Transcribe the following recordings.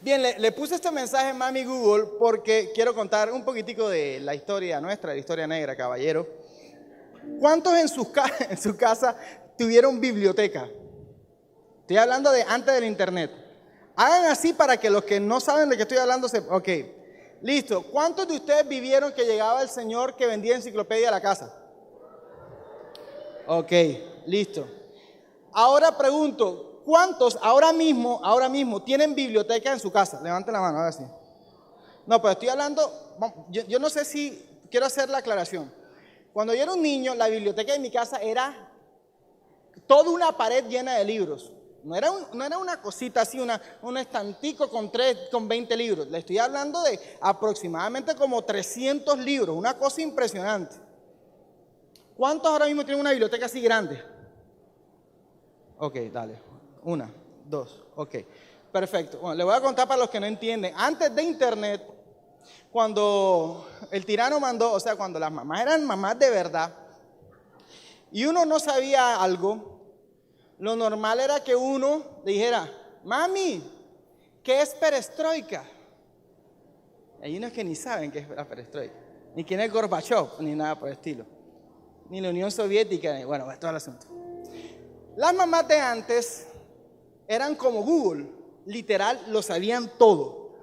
Bien, le puse este mensaje en Mami Google porque quiero contar un poquitico de la historia nuestra, de la historia negra, caballero. ¿Cuántos en su casa tuvieron biblioteca? Estoy hablando de antes del internet. Hagan así para que los que no saben de qué estoy hablando sepan. Ok, listo. ¿Cuántos de ustedes vivieron que llegaba el señor que vendía enciclopedia a la casa? Ok, listo. Ahora pregunto, ¿cuántos ahora mismo tienen biblioteca en su casa? Levanten la mano, ahora sí. No, pero estoy hablando, yo no sé si, quiero hacer la aclaración. Cuando yo era un niño, la biblioteca de mi casa era toda una pared llena de libros. No era una cosita así, un estantico con 20 libros. Le estoy hablando de aproximadamente como 300 libros, una cosa impresionante. ¿Cuántos ahora mismo tienen una biblioteca así grande? Ok, dale. 1, 2, ok. Perfecto. Bueno, le voy a contar para los que no entienden. Antes de internet, cuando el tirano mandó, o sea, cuando las mamás eran mamás de verdad, y uno no sabía algo, lo normal era que uno dijera, mami, ¿qué es perestroika? Hay unos que ni saben qué es la perestroika, ni quién es Gorbachev, ni nada por el estilo, ni la Unión Soviética, ni, bueno, todo el asunto. Las mamás de antes eran como Google, literal, lo sabían todo.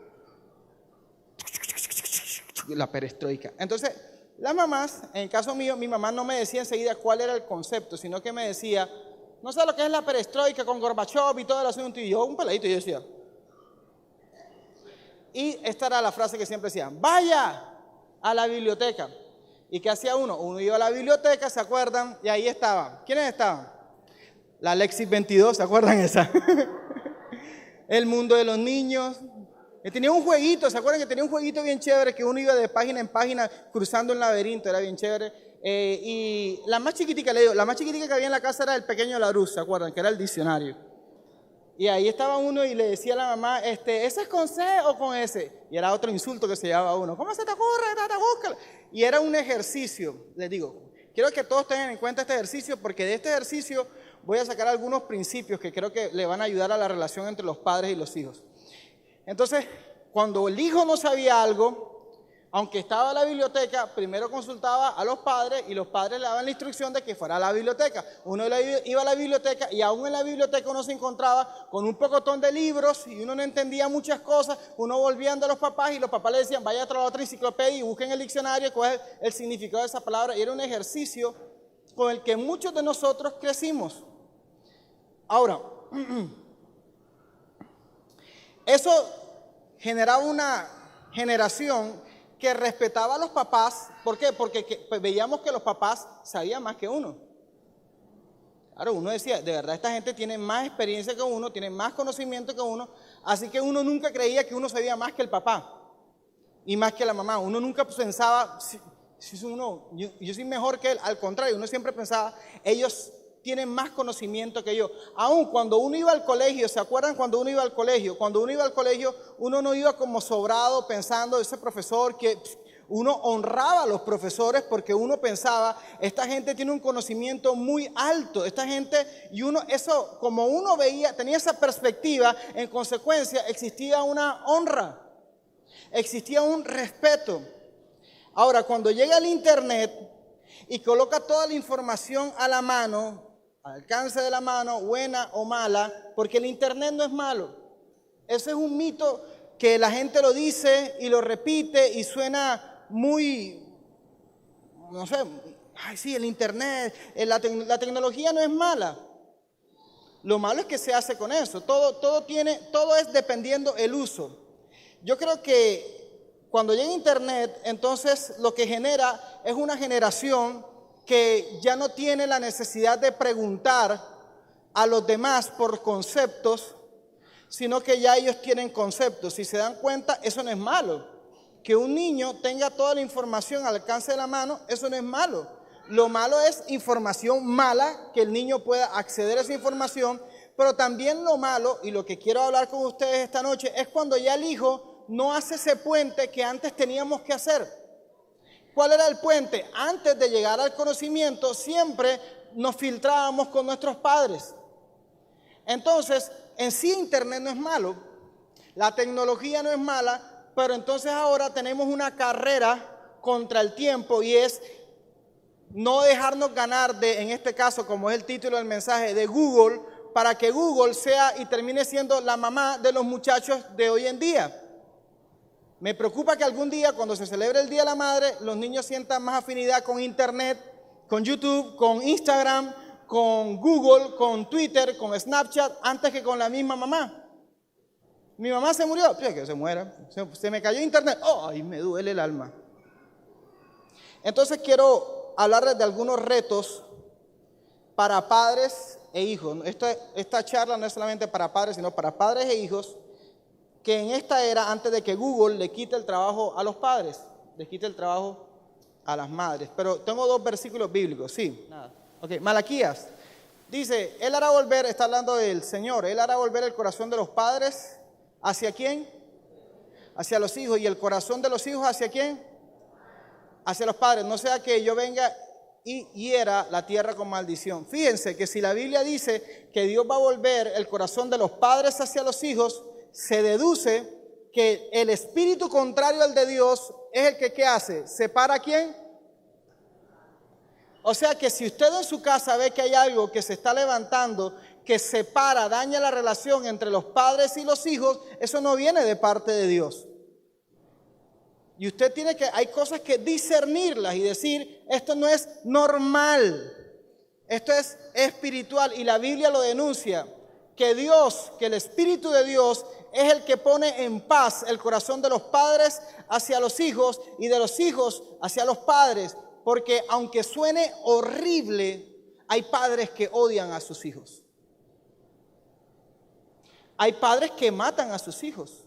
La perestroika. Entonces, las mamás, en el caso mío, mi mamá no me decía enseguida cuál era el concepto, sino que me decía, no sé lo que es la perestroika con Gorbachev y todo el asunto, y yo, un peladito, yo decía. Y esta era la frase que siempre decían, vaya a la biblioteca. ¿Y qué hacía uno? Uno iba a la biblioteca, ¿se acuerdan? Y ahí estaban. ¿Quiénes estaban? La Lexis 22, ¿se acuerdan esa? El mundo de los niños. Tenía un jueguito, ¿se acuerdan que tenía un jueguito bien chévere que uno iba de página en página cruzando un laberinto? Era bien chévere. Y la más chiquitica, le digo, la más chiquitica que había en la casa era el pequeño Larousse, ¿se acuerdan? Que era el diccionario. Y ahí estaba uno y le decía a la mamá, ¿ese es con C o con S? Y era otro insulto que se llevaba uno. ¿Cómo se te ocurre? Búscalo. Y era un ejercicio, les digo. Quiero que todos tengan en cuenta este ejercicio porque de este ejercicio voy a sacar algunos principios que creo que le van a ayudar a la relación entre los padres y los hijos. Entonces, cuando el hijo no sabía algo, aunque estaba en la biblioteca, primero consultaba a los padres y los padres le daban la instrucción de que fuera a la biblioteca. Uno iba a la biblioteca y aún en la biblioteca uno se encontraba con un pocotón de libros y uno no entendía muchas cosas. Uno volvía a los papás y los papás le decían, vaya a traer otra enciclopedia y busquen el diccionario, cuál es el significado de esa palabra. Y era un ejercicio con el que muchos de nosotros crecimos. Ahora, eso generaba una generación que respetaba a los papás. ¿Por qué? Porque veíamos que los papás sabían más que uno. Claro, uno decía, de verdad esta gente tiene más experiencia que uno, tiene más conocimiento que uno, así que uno nunca creía que uno sabía más que el papá y más que la mamá. Uno nunca pensaba, yo soy mejor que él. Al contrario, uno siempre pensaba, ellos tienen más conocimiento que yo. Aún cuando uno iba al colegio, ¿se acuerdan cuando uno iba al colegio? Cuando uno iba al colegio, uno no iba como sobrado pensando ese profesor que uno honraba a los profesores porque uno pensaba, esta gente tiene un conocimiento muy alto, esta gente, y uno, eso, como uno veía, tenía esa perspectiva, en consecuencia existía una honra, existía un respeto. Ahora, cuando llega el internet y coloca toda la información a la mano, al alcance de la mano, buena o mala, porque el internet no es malo. Ese es un mito que la gente lo dice y lo repite y suena muy, no sé, ay sí, el internet, la tecnología no es mala. Lo malo es que se hace con eso. Todo es dependiendo el uso. Yo creo que cuando llega internet, entonces lo que genera es una generación que ya no tiene la necesidad de preguntar a los demás por conceptos, sino que ya ellos tienen conceptos. Si se dan cuenta, eso no es malo. Que un niño tenga toda la información al alcance de la mano, eso no es malo. Lo malo es información mala, que el niño pueda acceder a esa información, pero también lo malo, y lo que quiero hablar con ustedes esta noche, es cuando ya el hijo no hace ese puente que antes teníamos que hacer. ¿Cuál era el puente? Antes de llegar al conocimiento, siempre nos filtrábamos con nuestros padres. Entonces, en sí internet no es malo. La tecnología no es mala, pero entonces ahora tenemos una carrera contra el tiempo y es no dejarnos ganar de, en este caso, como es el título del mensaje, de Google, para que Google sea y termine siendo la mamá de los muchachos de hoy en día. Me preocupa que algún día, cuando se celebre el Día de la Madre, los niños sientan más afinidad con Internet, con YouTube, con Instagram, con Google, con Twitter, con Snapchat, antes que con la misma mamá. Mi mamá se murió, que se muera. Se me cayó Internet, ¡ay, me duele el alma! Entonces quiero hablarles de algunos retos para padres e hijos. Esta charla no es solamente para padres, sino para padres e hijos, que en esta era, antes de que Google le quite el trabajo a los padres, le quite el trabajo a las madres. Pero tengo 2 versículos bíblicos, sí. Nada. Ok, Malaquías dice, Él hará volver, está hablando del Señor, Él hará volver el corazón de los padres, ¿hacia quién? Hacia los hijos. ¿Y el corazón de los hijos hacia quién? Hacia los padres. No sea que yo venga y hiera la tierra con maldición. Fíjense que si la Biblia dice que Dios va a volver el corazón de los padres hacia los hijos, se deduce que el espíritu contrario al de Dios es el que ¿qué hace? ¿Separa a quién? O sea que si usted en su casa ve que hay algo que se está levantando, que separa, daña la relación entre los padres y los hijos, eso no viene de parte de Dios. Y usted tiene que, hay cosas que discernirlas y decir, esto no es normal, esto es espiritual. Y la Biblia lo denuncia, que Dios, que el Espíritu de Dios es el que pone en paz el corazón de los padres hacia los hijos y de los hijos hacia los padres. Porque aunque suene horrible, hay padres que odian a sus hijos. Hay padres que matan a sus hijos.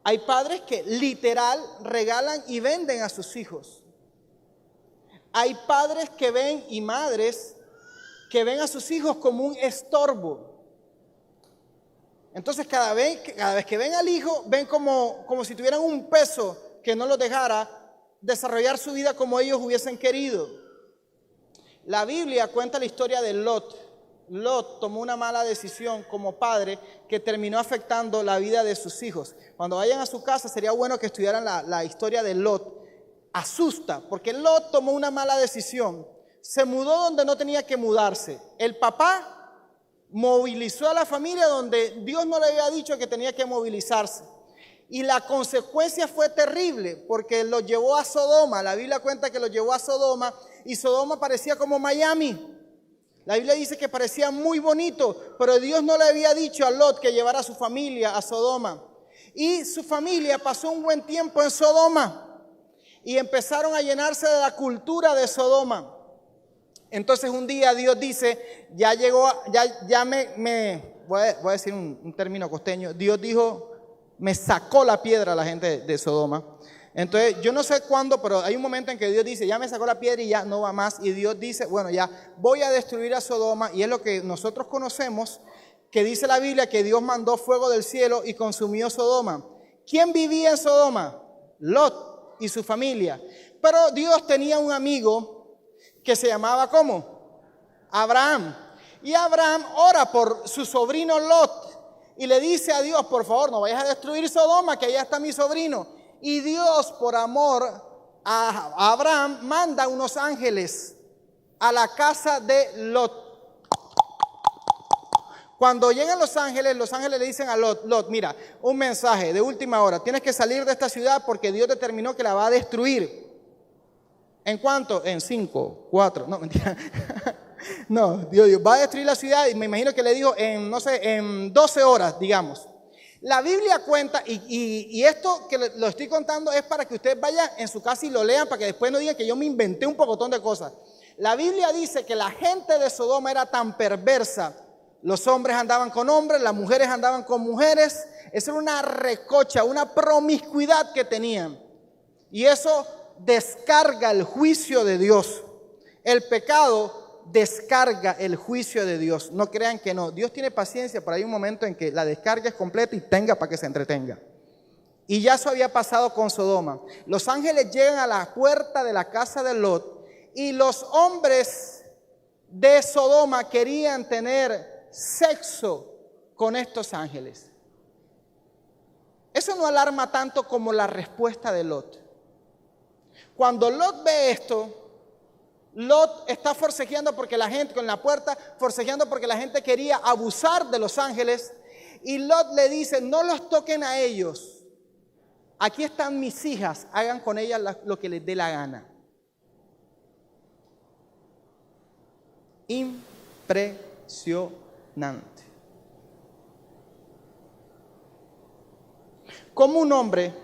Hay padres que literal regalan y venden a sus hijos. Hay padres que ven y madres que ven a sus hijos como un estorbo. Entonces cada vez que ven al hijo, ven como si tuvieran un peso que no los dejara desarrollar su vida como ellos hubiesen querido. La Biblia cuenta la historia de Lot. Lot tomó una mala decisión como padre que terminó afectando la vida de sus hijos. Cuando vayan a su casa sería bueno que estudiaran la historia de Lot. Asusta, porque Lot tomó una mala decisión. Se mudó donde no tenía que mudarse. El papá movilizó a la familia donde Dios no le había dicho que tenía que movilizarse. Y la consecuencia fue terrible porque los llevó a Sodoma. La Biblia cuenta que los llevó a Sodoma y Sodoma parecía como Miami. La Biblia dice que parecía muy bonito, pero Dios no le había dicho a Lot que llevara a su familia a Sodoma. Y su familia pasó un buen tiempo en Sodoma y empezaron a llenarse de la cultura de Sodoma. Entonces un día Dios dice, ya llegó, voy a decir un término costeño, Dios dijo, me sacó la piedra a la gente de Sodoma. Entonces yo no sé cuándo, pero hay un momento en que Dios dice, ya me sacó la piedra y ya no va más. Y Dios dice, bueno, ya voy a destruir a Sodoma. Y es lo que nosotros conocemos, que dice la Biblia que Dios mandó fuego del cielo y consumió Sodoma. ¿Quién vivía en Sodoma? Lot y su familia. Pero Dios tenía un amigo que se llamaba ¿cómo? Abraham. Y Abraham ora por su sobrino Lot y le dice a Dios, por favor, no vayas a destruir Sodoma, que allá está mi sobrino. Y Dios, por amor a Abraham, manda unos ángeles a la casa de Lot. Cuando llegan los ángeles le dicen a Lot, Lot, mira, un mensaje de última hora, tienes que salir de esta ciudad porque Dios determinó que la va a destruir. ¿En cuánto? En 5, 4, no, mentira. No, Dios va a destruir la ciudad y me imagino que le dijo en 12 horas, digamos. La Biblia cuenta, y esto que lo estoy contando es para que ustedes vayan en su casa y lo lean, para que después no digan que yo me inventé un pocotón de cosas. La Biblia dice que la gente de Sodoma era tan perversa. Los hombres andaban con hombres, las mujeres andaban con mujeres. Esa era una recocha, una promiscuidad que tenían. Y eso descarga el juicio de Dios. El pecado descarga el juicio de Dios. No crean que no. Dios tiene paciencia, pero hay un momento en que la descarga es completa y tenga para que se entretenga. Y ya eso había pasado con Sodoma. Los ángeles llegan a la puerta de la casa de Lot y los hombres de Sodoma querían tener sexo con estos ángeles. Eso no alarma tanto como la respuesta de Lot. Cuando Lot ve esto, Lot está forcejeando porque la gente, con la puerta, forcejeando porque la gente quería abusar de los ángeles. Y Lot le dice, no los toquen a ellos. Aquí están mis hijas, hagan con ellas lo que les dé la gana. Impresionante. Como un hombre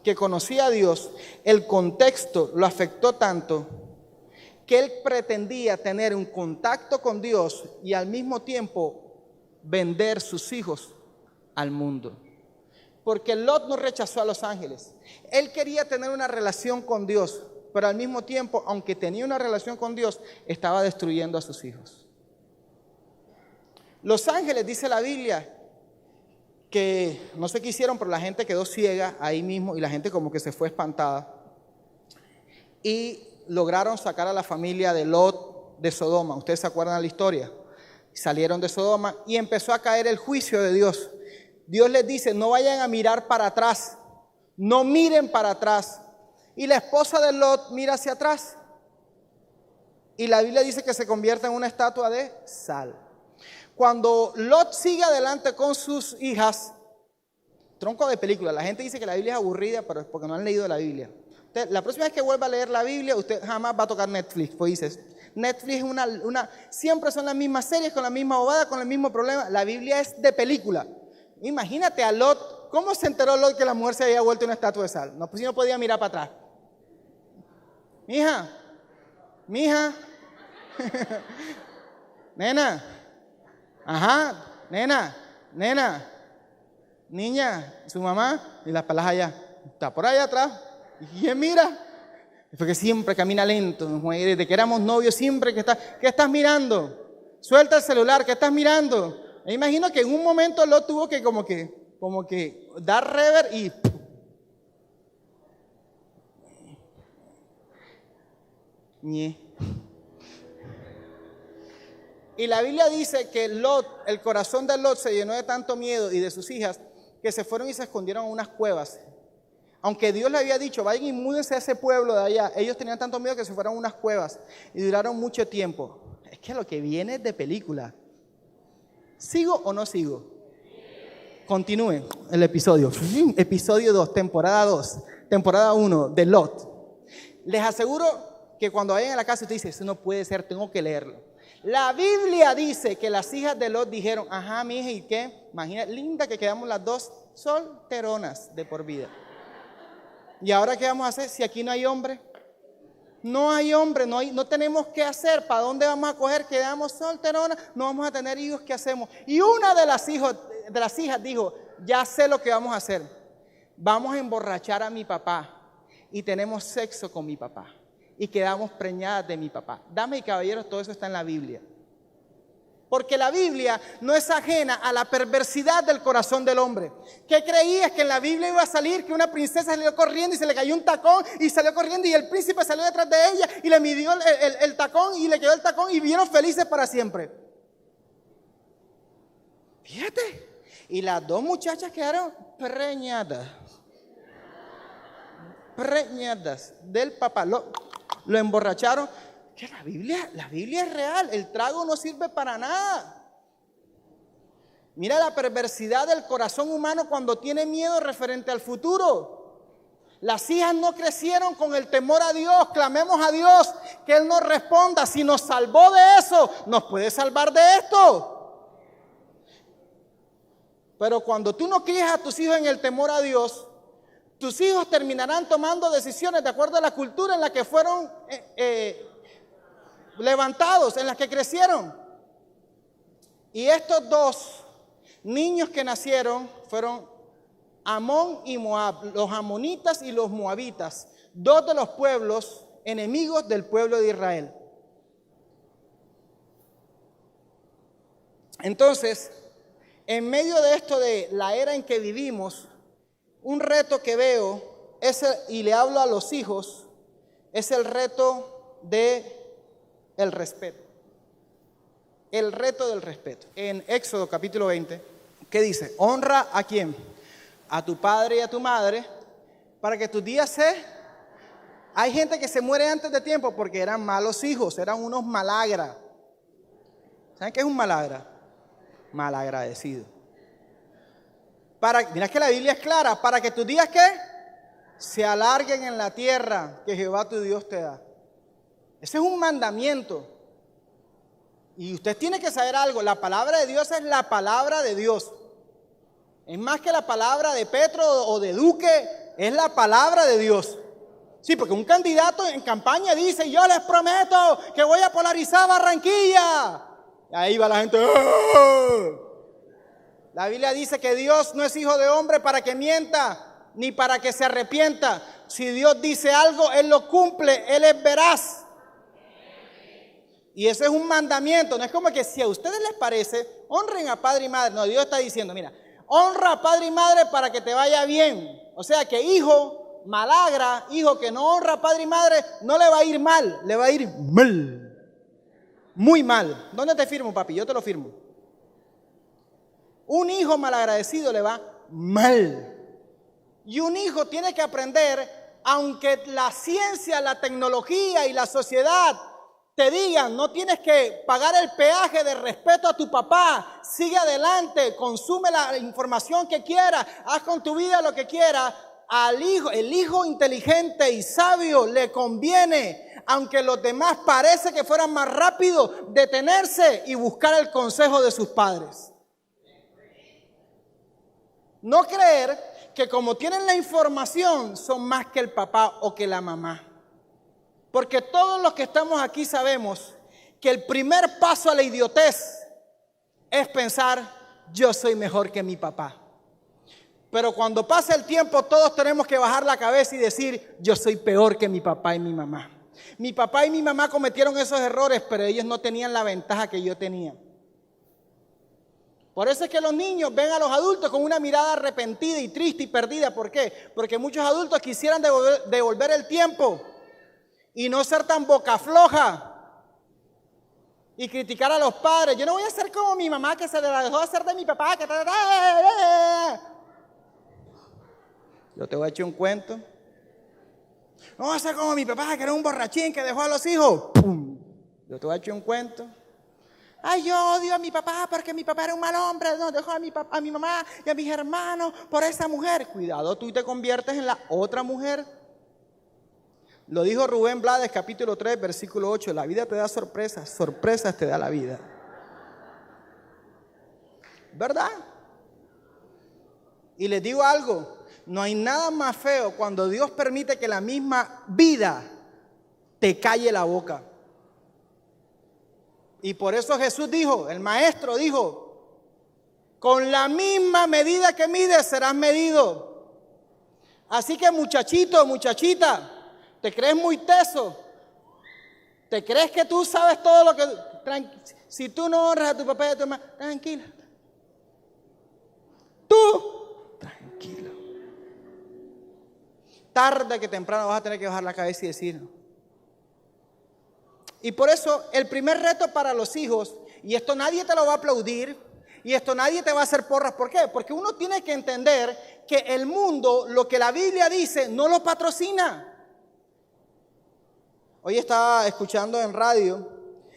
que conocía a Dios, el contexto lo afectó tanto que él pretendía tener un contacto con Dios y al mismo tiempo vender sus hijos al mundo. Porque Lot no rechazó a los ángeles. Él quería tener una relación con Dios, pero al mismo tiempo, aunque tenía una relación con Dios, estaba destruyendo a sus hijos. Los ángeles, dice la Biblia, que no sé qué hicieron, pero la gente quedó ciega ahí mismo y la gente como que se fue espantada. Y lograron sacar a la familia de Lot de Sodoma. Ustedes se acuerdan de la historia. Salieron de Sodoma y empezó a caer el juicio de Dios. Dios les dice, no vayan a mirar para atrás, no miren para atrás. Y la esposa de Lot mira hacia atrás. Y la Biblia dice que se convierte en una estatua de sal. Cuando Lot sigue adelante con sus hijas, tronco de película, la gente dice que la Biblia es aburrida, pero es porque no han leído la Biblia. Usted, la próxima vez que vuelva a leer la Biblia, usted jamás va a tocar Netflix, pues dices, Netflix es siempre son las mismas series, con la misma bobada, con el mismo problema. La Biblia es de película. Imagínate a Lot, ¿cómo se enteró Lot que la mujer se había vuelto una estatua de sal? No, pues si no podía mirar para atrás. Mija, nena, ajá, nena, niña, su mamá, y las palas allá, está por allá atrás. ¿Y quién mira? Porque siempre camina lento, desde que éramos novios, siempre ¿qué estás mirando? Suelta el celular, ¿qué estás mirando? Me imagino que en un momento Lot tuvo que como que dar rever y ñe. Y la Biblia dice que Lot, el corazón de Lot se llenó de tanto miedo y de sus hijas que se fueron y se escondieron en unas cuevas. Aunque Dios le había dicho, vayan y múdense a ese pueblo de allá, ellos tenían tanto miedo que se fueron a unas cuevas y duraron mucho tiempo. Es que lo que viene es de película. ¿Sigo o no sigo? Continúen el episodio. Episodio 2, temporada 2, temporada 1 de Lot. Les aseguro que cuando vayan a la casa usted dice, eso no puede ser, tengo que leerlo. La Biblia dice que las hijas de Lot dijeron, ajá, mi hija, ¿y qué? Imagínate, linda que quedamos las dos solteronas de por vida. ¿Y ahora qué vamos a hacer si aquí no hay hombre? No hay hombre, no tenemos qué hacer. ¿Para dónde vamos a coger? Quedamos solteronas, no vamos a tener hijos, ¿qué hacemos? Y una de las hijas dijo, ya sé lo que vamos a hacer. Vamos a emborrachar a mi papá y tenemos sexo con mi papá. Y quedamos preñadas de mi papá. Damas y caballeros, todo eso está en la Biblia. Porque la Biblia no es ajena a la perversidad del corazón del hombre. ¿Qué creías? Que en la Biblia iba a salir que una princesa salió corriendo y se le cayó un tacón y salió corriendo y el príncipe salió detrás de ella y le midió el tacón y le quedó el tacón y vivieron felices para siempre. Fíjate. Y las dos muchachas quedaron preñadas del papá. Lo emborracharon. Que la Biblia es real, el trago no sirve para nada. Mira la perversidad del corazón humano cuando tiene miedo referente al futuro. Las hijas no crecieron con el temor a Dios, clamemos a Dios que Él nos responda. Si nos salvó de eso, nos puede salvar de esto. Pero cuando tú no crías a tus hijos en el temor a Dios, tus hijos terminarán tomando decisiones de acuerdo a la cultura en la que fueron levantados, en las que crecieron. Y estos dos niños que nacieron fueron Amón y Moab, los amonitas y los moabitas, dos de los pueblos enemigos del pueblo de Israel. Entonces, en medio de esto de la era en que vivimos, un reto que veo y le hablo a los hijos, es el reto de el respeto. El reto del respeto. En Éxodo capítulo 20, ¿qué dice? Honra a quién. a tu padre y a tu madre para que tus días se... Hay gente que se muere antes de tiempo porque eran malos hijos, eran unos malagras. ¿Saben qué es un malagra? Malagradecido. Mira que la Biblia es clara, para que tus días ¿qué? Se alarguen en la tierra que Jehová tu Dios te da. Ese es un mandamiento. Y usted tiene que saber algo, la palabra de Dios es la palabra de Dios. Es más que la palabra de Petro o de Duque, es la palabra de Dios. Sí, porque un candidato en campaña dice, yo les prometo que voy a polarizar Barranquilla. Y ahí va la gente. ¡Ah! La Biblia dice que Dios no es hijo de hombre para que mienta, ni para que se arrepienta. Si Dios dice algo, Él lo cumple, Él es veraz. Y ese es un mandamiento. No es como que si a ustedes les parece, honren a padre y madre. No, Dios está diciendo, mira, honra a padre y madre para que te vaya bien. O sea que hijo malagra, hijo que no honra a padre y madre, no le va a ir mal, le va a ir mal. Muy mal. ¿Dónde te firmo, papi? Yo te lo firmo. Un hijo malagradecido le va mal. Y un hijo tiene que aprender, aunque la ciencia, la tecnología y la sociedad te digan, no tienes que pagar el peaje de respeto a tu papá, sigue adelante, consume la información que quieras, haz con tu vida lo que quieras. Al hijo, el hijo inteligente y sabio le conviene, aunque los demás parece que fueran más rápido, detenerse y buscar el consejo de sus padres. No creer que como tienen la información son más que el papá o que la mamá. Porque todos los que estamos aquí sabemos que el primer paso a la idiotez es pensar, yo soy mejor que mi papá. Pero cuando pasa el tiempo todos tenemos que bajar la cabeza y decir, yo soy peor que mi papá y mi mamá. Mi papá y mi mamá cometieron esos errores, pero ellos no tenían la ventaja que yo tenía. Por eso es que los niños ven a los adultos con una mirada arrepentida y triste y perdida. ¿Por qué? Porque muchos adultos quisieran devolver el tiempo y no ser tan boca floja y criticar a los padres. Yo no voy a ser como mi mamá que se la dejó hacer de mi papá. Yo te voy a echar un cuento. No voy a ser como mi papá que era un borrachín que dejó a los hijos. ¡Pum! Yo te voy a echar un cuento. Ay, yo odio a mi papá porque mi papá era un mal hombre. No, dejó a mi mamá y a mis hermanos por esa mujer. Cuidado, tú te conviertes en la otra mujer. Lo dijo Rubén Blades, capítulo 3, versículo 8. La vida te da sorpresas, sorpresas te da la vida. ¿Verdad? Y les digo algo, no hay nada más feo cuando Dios permite que la misma vida te calle la boca. Y por eso Jesús dijo, el maestro dijo, con la misma medida que mides serás medido. Así que muchachito, muchachita, ¿te crees muy teso? ¿Te crees que tú sabes todo lo que... Si tú no honras a tu papá y a tu mamá, tranquila. Tú, tranquilo. Tarde que temprano vas a tener que bajar la cabeza y decir. Y por eso el primer reto para los hijos, y esto nadie te lo va a aplaudir, y esto nadie te va a hacer porras. ¿Por qué? Porque uno tiene que entender que el mundo, lo que la Biblia dice, no lo patrocina. Hoy estaba escuchando en radio,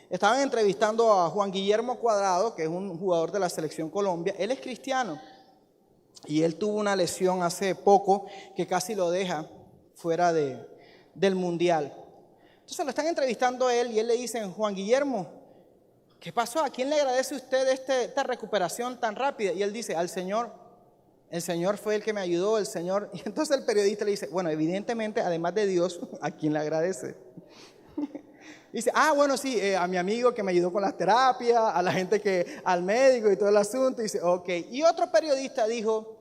estaban entrevistando a Juan Guillermo Cuadrado, que es un jugador de la Selección Colombia. Él es cristiano y él tuvo una lesión hace poco que casi lo deja fuera del Mundial. Entonces lo están entrevistando a él y él le dicen, Juan Guillermo, ¿qué pasó? ¿A quién le agradece usted esta recuperación tan rápida? Y él dice, al Señor. El Señor fue el que me ayudó, el Señor. Y entonces el periodista le dice, bueno, evidentemente, además de Dios, ¿a quién le agradece? Dice, bueno, sí, a mi amigo que me ayudó con las terapias, a la gente al médico y todo el asunto. Y dice, ok. Y otro periodista dijo,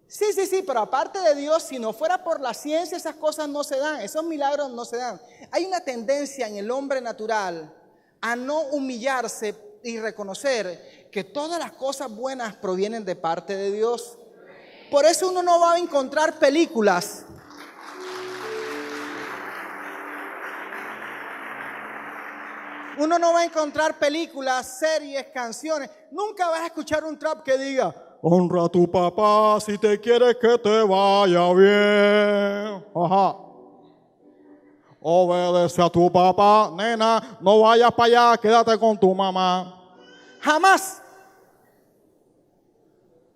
sí, pero aparte de Dios, si no fuera por la ciencia, esas cosas no se dan, esos milagros no se dan. Hay una tendencia en el hombre natural a no humillarse y reconocer que todas las cosas buenas provienen de parte de Dios. Por eso uno no va a encontrar películas. Uno no va a encontrar películas, series, canciones. Nunca vas a escuchar un trap que diga, Honra a tu papá si te quieres que te vaya bien. Ajá. Obedece a tu papá, nena, no vayas para allá, quédate con tu mamá. Jamás.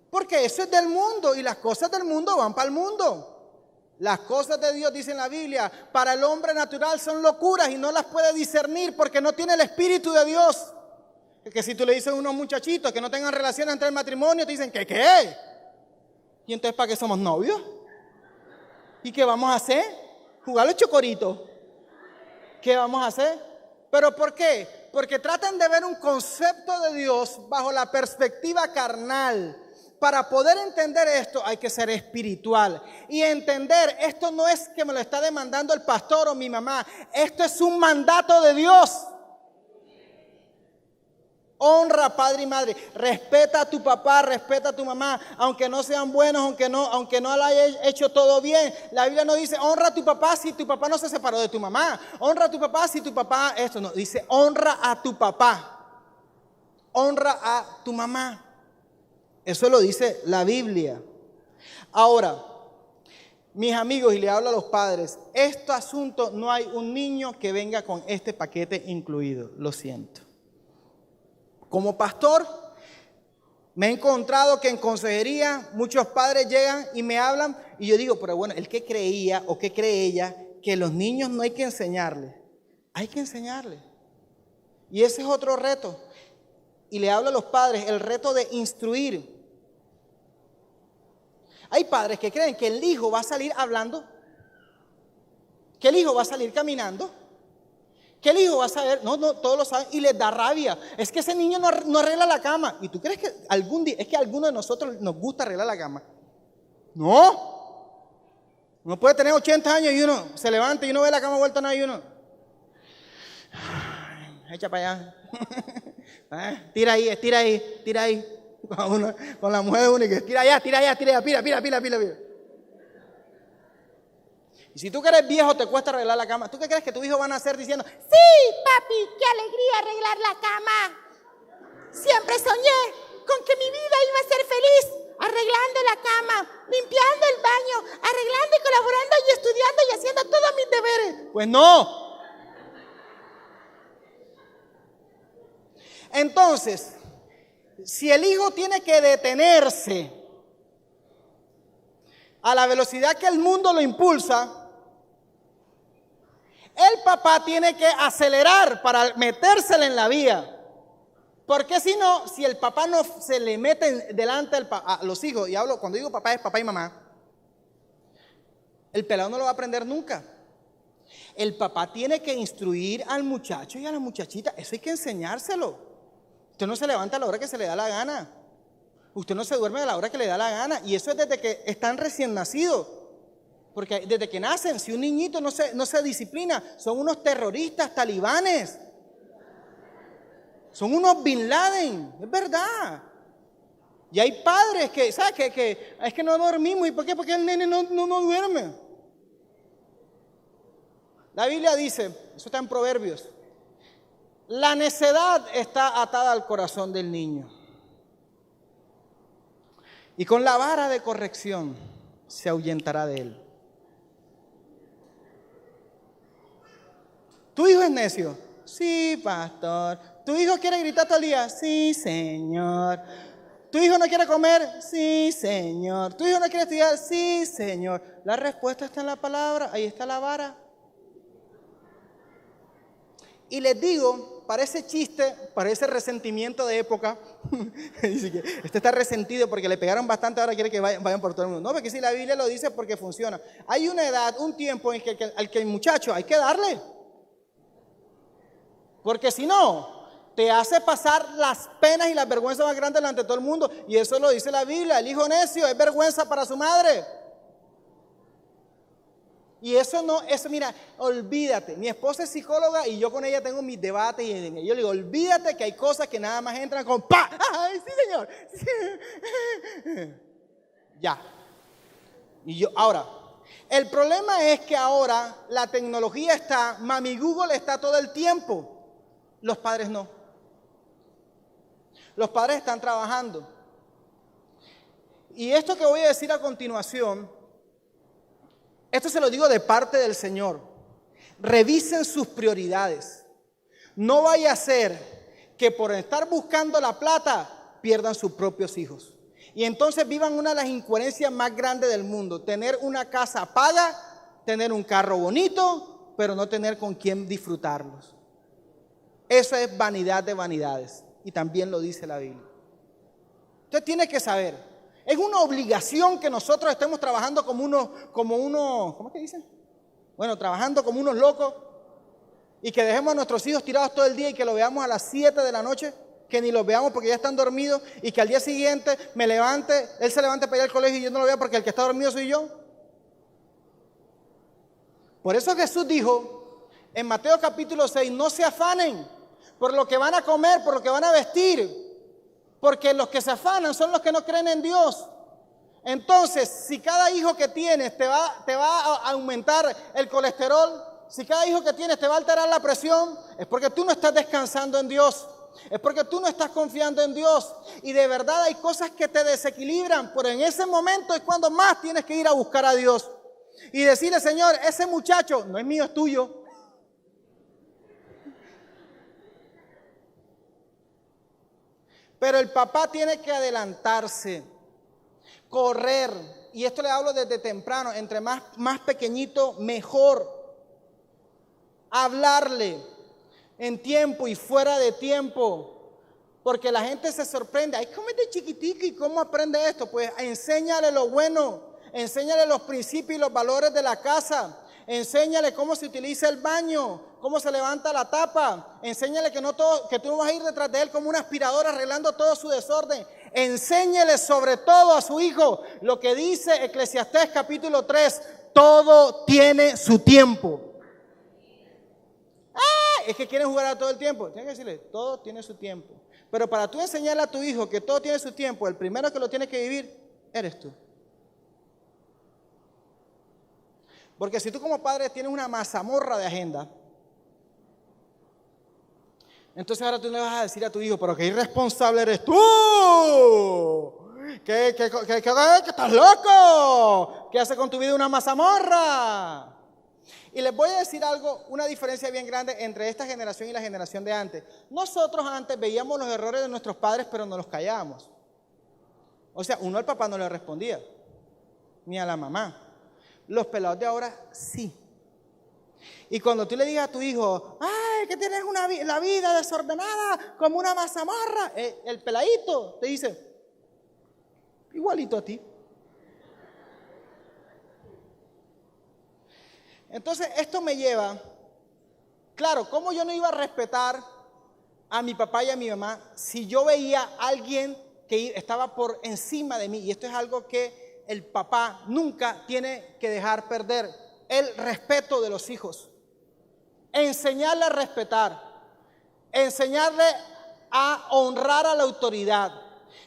Porque eso es del mundo y las cosas del mundo van para el mundo. Las cosas de Dios, dice en la Biblia, para el hombre natural son locuras y no las puede discernir porque no tiene el Espíritu de Dios. Que si tú le dices a unos muchachitos que no tengan relaciones entre el matrimonio, te dicen, ¿qué? ¿Y entonces para qué somos novios? ¿Y qué vamos a hacer? ¿Jugar los chocoritos? ¿Qué vamos a hacer? ¿Pero por qué? Porque tratan de ver un concepto de Dios bajo la perspectiva carnal. Para poder entender esto hay que ser espiritual y entender esto no es que me lo está demandando el pastor o mi mamá, esto es un mandato de Dios. Honra a padre y madre, respeta a tu papá, respeta a tu mamá, aunque no sean buenos, aunque no lo hayas hecho todo bien. La Biblia no dice honra a tu papá si tu papá no se separó de tu mamá, honra a tu papá si tu papá esto no, dice honra a tu papá, honra a tu mamá. Eso lo dice la Biblia. Ahora, mis amigos, y le hablo a los padres, este asunto no hay un niño que venga con este paquete incluido, lo siento. Como pastor, me he encontrado que en consejería muchos padres llegan y me hablan y yo digo, pero bueno, el que creía o que cree ella que los niños no hay que enseñarles. Hay que enseñarles. Y ese es otro reto. Y le hablo a los padres, el reto de instruir. Hay padres que creen que el hijo va a salir hablando, que el hijo va a salir caminando, que el hijo va a saber, no, todos lo saben y les da rabia. Es que ese niño no arregla la cama. ¿Y tú crees que algún día, es que a alguno de nosotros nos gusta arreglar la cama? No. Uno puede tener 80 años y uno se levanta y uno ve la cama vuelta a nada y uno, echa para allá. Tira ahí, estira ahí, tira ahí. Con la mujer única, tira allá, pila. Y si tú que eres viejo te cuesta arreglar la cama, ¿tú qué crees que tus hijos van a hacer diciendo, sí, papi, qué alegría arreglar la cama? Siempre soñé con que mi vida iba a ser feliz, arreglando la cama, limpiando el baño, arreglando y colaborando y estudiando y haciendo todos mis deberes. Pues no. Entonces, si el hijo tiene que detenerse a la velocidad que el mundo lo impulsa, el papá tiene que acelerar para metérsele en la vía. Porque si no, si el papá no se le mete delante a los hijos, y hablo, cuando digo papá es papá y mamá, el pelado no lo va a aprender nunca. El papá tiene que instruir al muchacho y a la muchachita, eso hay que enseñárselo. Usted no se levanta a la hora que se le da la gana. Usted no se duerme a la hora que le da la gana. Y eso es desde que están recién nacidos. Porque desde que nacen, si un niñito no se disciplina, son unos terroristas talibanes. Son unos Bin Laden. Es verdad. Y hay padres que, ¿sabes? Que es que no dormimos. ¿Y por qué? Porque el nene no duerme. La Biblia dice, eso está en Proverbios, la necedad está atada al corazón del niño. Y con la vara de corrección se ahuyentará de él. ¿Tu hijo es necio? Sí, pastor. ¿Tu hijo quiere gritar todo el día? Sí, señor. ¿Tu hijo no quiere comer? Sí, señor. ¿Tu hijo no quiere estudiar? Sí, señor. La respuesta está en la palabra, ahí está la vara. Y les digo, parece chiste, parece resentimiento de época. Dice que este está resentido porque le pegaron bastante, ahora quiere que vayan por todo el mundo. No, porque si la Biblia lo dice porque funciona. Hay una edad, un tiempo en que al que el muchacho hay que darle. Porque si no, te hace pasar las penas y las vergüenzas más grandes delante de todo el mundo. Y eso lo dice la Biblia, el hijo necio es vergüenza para su madre. Y eso mira, olvídate. Mi esposa es psicóloga y yo con ella tengo mis debates y yo le digo, olvídate que hay cosas que nada más entran con ¡pa! ¡Ay, sí, señor! Sí. Ya. Y yo, ahora, el problema es que ahora la tecnología está, Mami Google está todo el tiempo. Los padres no. Los padres están trabajando. Y esto que voy a decir a continuación, esto se lo digo de parte del Señor. Revisen sus prioridades. No vaya a ser que por estar buscando la plata pierdan sus propios hijos. Y entonces vivan una de las incoherencias más grandes del mundo. Tener una casa paga, tener un carro bonito, pero no tener con quién disfrutarlos. Eso es vanidad de vanidades. Y también lo dice la Biblia. Usted tiene que saber, es una obligación que nosotros estemos trabajando como unos, ¿cómo es que dicen? Bueno, trabajando como unos locos y que dejemos a nuestros hijos tirados todo el día y que los veamos a las 7 de la noche, que ni los veamos porque ya están dormidos y que al día siguiente me levante, él se levante para ir al colegio y yo no lo vea porque el que está dormido soy yo. Por eso Jesús dijo en Mateo capítulo 6, no se afanen por lo que van a comer, por lo que van a vestir. Porque los que se afanan son los que no creen en Dios. Entonces, si cada hijo que tienes te va a aumentar el colesterol, si cada hijo que tienes te va a alterar la presión, es porque tú no estás descansando en Dios. Es porque tú no estás confiando en Dios. Y de verdad hay cosas que te desequilibran, pero en ese momento es cuando más tienes que ir a buscar a Dios. Y decirle, Señor, ese muchacho no es mío, es tuyo. Pero el papá tiene que adelantarse, correr, y esto le hablo desde temprano, entre más pequeñito, mejor. Hablarle en tiempo y fuera de tiempo, porque la gente se sorprende. Ay, ¿cómo es de chiquitico y cómo aprende esto? Pues enséñale lo bueno, enséñale los principios y los valores de la casa. Enséñale cómo se utiliza el baño, cómo se levanta la tapa. Enséñale que tú no vas a ir detrás de él como una aspiradora arreglando todo su desorden. Enséñale sobre todo a su hijo lo que dice Eclesiastés capítulo 3. Todo tiene su tiempo. Es que quieren jugar a todo el tiempo. Tienes que decirle, todo tiene su tiempo. Pero para tú enseñarle a tu hijo que todo tiene su tiempo, el primero que lo tiene que vivir eres tú. Porque si tú como padre tienes una mazamorra de agenda, entonces ahora tú le vas a decir a tu hijo, pero qué irresponsable eres tú, que estás loco, ¿qué hace con tu vida una mazamorra? Y les voy a decir algo, una diferencia bien grande entre esta generación y la generación de antes. Nosotros antes veíamos los errores de nuestros padres, pero no los callábamos. O sea, uno al papá no le respondía, ni a la mamá. Los pelados de ahora sí. Y cuando tú le digas a tu hijo, ay, que tienes la vida desordenada como una mazamorra, el peladito te dice, igualito a ti. Entonces esto me lleva, claro, ¿cómo yo no iba a respetar a mi papá y a mi mamá si yo veía a alguien que estaba por encima de mí? Y esto es algo que el papá nunca tiene que dejar perder, el respeto de los hijos. Enseñarle a respetar, enseñarle a honrar a la autoridad.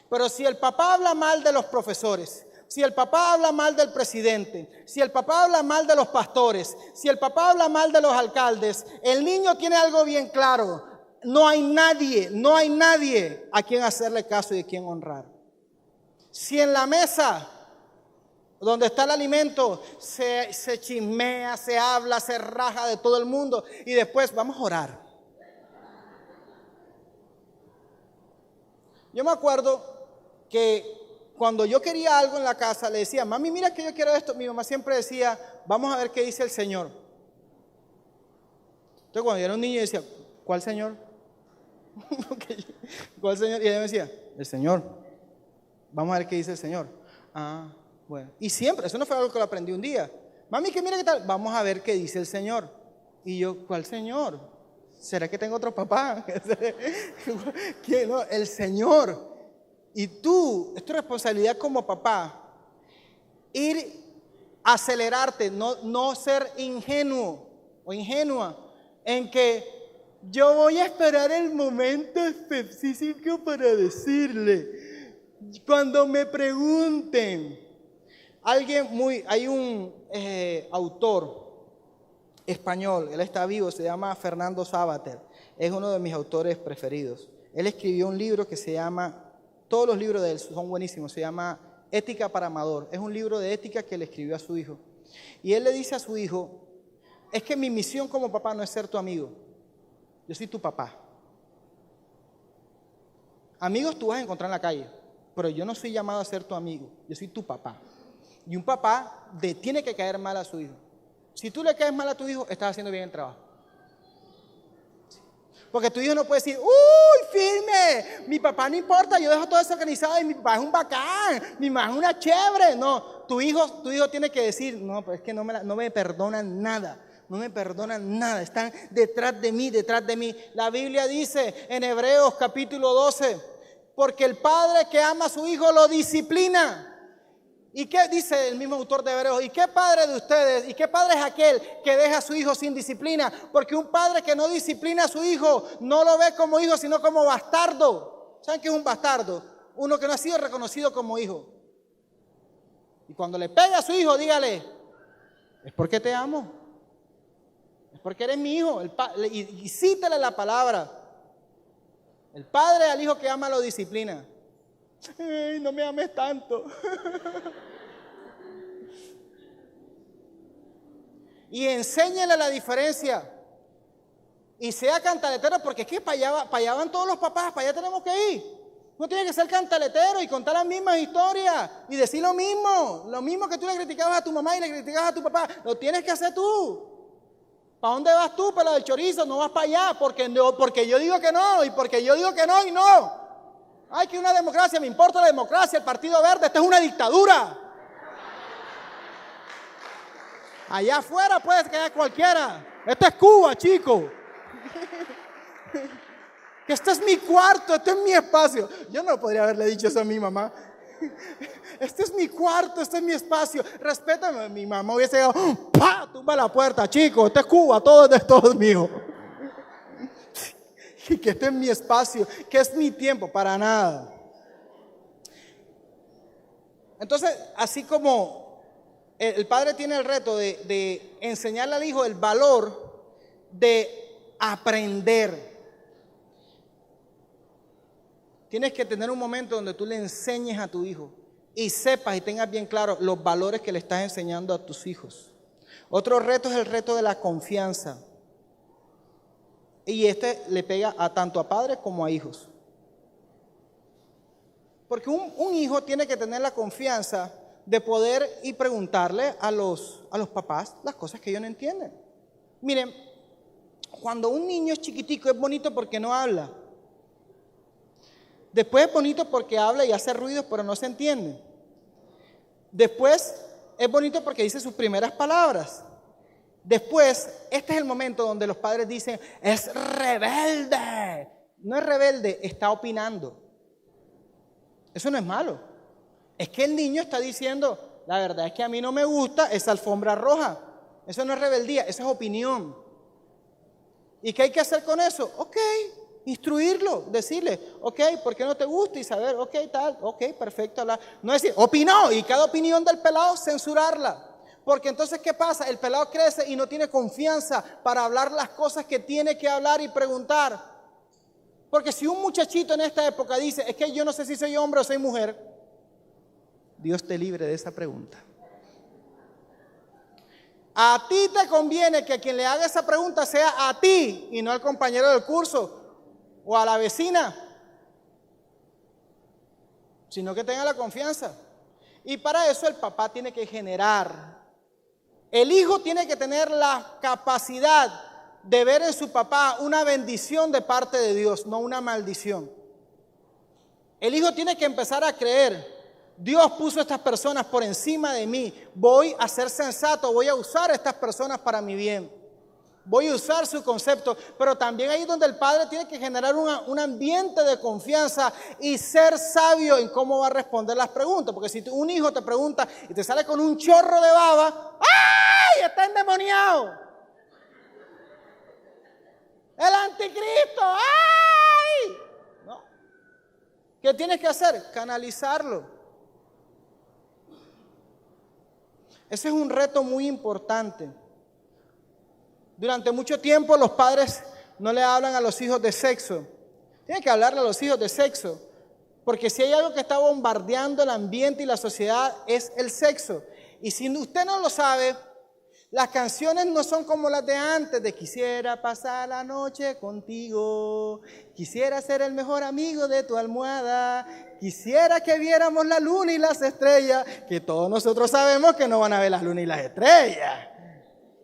Pero si el papá habla mal de los profesores, si el papá habla mal del presidente, si el papá habla mal de los pastores, si el papá habla mal de los alcaldes, el niño tiene algo bien claro. No hay nadie a quien hacerle caso y a quien honrar. Si en la mesa donde está el alimento se chismea, se habla, se raja de todo el mundo y después vamos a orar. Yo me acuerdo que cuando yo quería algo en la casa le decía, mami, mira que yo quiero esto. Mi mamá siempre decía, vamos a ver qué dice el Señor. Entonces cuando yo era un niño yo decía, ¿cuál Señor? ¿Cuál Señor? Y ella me decía, el Señor. Vamos a ver qué dice el Señor. Ah, bueno. Y siempre, eso no fue algo que lo aprendí un día. Mami, que mira qué tal. Vamos a ver qué dice el Señor. Y yo, ¿cuál Señor? ¿Será que tengo otro papá? ¿Quién? No, el Señor. Y tú, es tu responsabilidad como papá, ir a acelerarte, no ser ingenuo o ingenua en que yo voy a esperar el momento específico para decirle. Cuando me pregunten, hay un autor español, él está vivo, se llama Fernando Savater, es uno de mis autores preferidos. Él escribió un libro que se llama, todos los libros de él son buenísimos, se llama Ética para Amador. Es un libro de ética que le escribió a su hijo. Y él le dice a su hijo, es que mi misión como papá no es ser tu amigo. Yo soy tu papá. Amigos tú vas a encontrar en la calle, pero yo no soy llamado a ser tu amigo. Yo soy tu papá. Y un papá tiene que caer mal a su hijo. Si tú le caes mal a tu hijo, estás haciendo bien el trabajo. Porque tu hijo no puede decir, ¡uy, firme! Mi papá no importa, yo dejo todo eso organizado y mi papá es un bacán, mi mamá es una chévere. No, tu hijo tiene que decir, no, pues es que no me perdonan nada. No me perdonan nada, están detrás de mí, detrás de mí. La Biblia dice en Hebreos capítulo 12, porque el padre que ama a su hijo lo disciplina. ¿Y qué dice el mismo autor de Hebreos? ¿Y qué padre de ustedes? ¿Y qué padre es aquel que deja a su hijo sin disciplina? Porque un padre que no disciplina a su hijo no lo ve como hijo, sino como bastardo. ¿Saben qué es un bastardo? Uno que no ha sido reconocido como hijo. Y cuando le pega a su hijo, dígale, es porque te amo. Es porque eres mi hijo. Y cítale la palabra. El padre al hijo que ama lo disciplina. Ay, no me ames tanto. Y enséñale la diferencia. Y sea cantaletero, porque es que para allá van todos los papás, para allá tenemos que ir. No tiene que ser cantaletero y contar las mismas historias y decir lo mismo que tú le criticabas a tu mamá y le criticabas a tu papá, lo tienes que hacer tú. ¿Para dónde vas tú, pelo del chorizo? No vas para allá, porque yo digo que no, y porque yo digo que no y no. Ay, que una democracia, me importa la democracia, el Partido Verde, esto es una dictadura. Allá afuera puede quedar cualquiera. Esto es Cuba, chico. Que este es mi cuarto, este es mi espacio. Yo no podría haberle dicho eso a mi mamá. Este es mi cuarto, este es mi espacio. Respétame. Mi mamá hubiese llegado, ¡pah! Tumba la puerta, chico. Esto es Cuba, todo es mío. Y que este es mi espacio, que es mi tiempo, para nada. Entonces, así como el padre tiene el reto de enseñarle al hijo el valor de aprender, tienes que tener un momento donde tú le enseñes a tu hijo y sepas y tengas bien claro los valores que le estás enseñando a tus hijos. Otro reto es el reto de la confianza. Y este le pega tanto a padres como a hijos. Porque un hijo tiene que tener la confianza de poder y preguntarle a los papás las cosas que ellos no entienden. Miren, cuando un niño es chiquitico es bonito porque no habla. Después es bonito porque habla y hace ruidos pero no se entiende. Después es bonito porque dice sus primeras palabras. Después, este es el momento donde los padres dicen, es rebelde. No es rebelde, está opinando. Eso no es malo. Es que el niño está diciendo, la verdad es que a mí no me gusta esa alfombra roja. Eso no es rebeldía, eso es opinión. ¿Y qué hay que hacer con eso? Ok, instruirlo, decirle, ok, ¿por qué no te gusta? Y saber, ok, tal, ok, perfecto. No decir, opinó, y cada opinión del pelado censurarla. Porque entonces, ¿qué pasa? El pelado crece y no tiene confianza para hablar las cosas que tiene que hablar y preguntar. Porque si un muchachito en esta época dice, es que yo no sé si soy hombre o soy mujer, Dios te libre de esa pregunta. A ti te conviene que quien le haga esa pregunta sea a ti y no al compañero del curso o a la vecina, sino que tenga la confianza. Y para eso el papá tiene que generar. El hijo tiene que tener la capacidad de ver en su papá una bendición de parte de Dios, no una maldición. El hijo tiene que empezar a creer, Dios puso a estas personas por encima de mí, voy a ser sensato, voy a usar a estas personas para mi bien. Voy a usar su concepto, pero también ahí es donde el padre tiene que generar un ambiente de confianza y ser sabio en cómo va a responder las preguntas. Porque si un hijo te pregunta y te sale con un chorro de baba, ¡ay! Está endemoniado. El anticristo, ¡ay! ¿No? ¿Qué tienes que hacer? Canalizarlo. Ese es un reto muy importante. Durante mucho tiempo los padres no le hablan a los hijos de sexo. Tienen que hablarle a los hijos de sexo. Porque si hay algo que está bombardeando el ambiente y la sociedad es el sexo. Y si usted no lo sabe, las canciones no son como las de antes, de quisiera pasar la noche contigo, quisiera ser el mejor amigo de tu almohada, quisiera que viéramos la luna y las estrellas, que todos nosotros sabemos que no van a ver las lunas y las estrellas.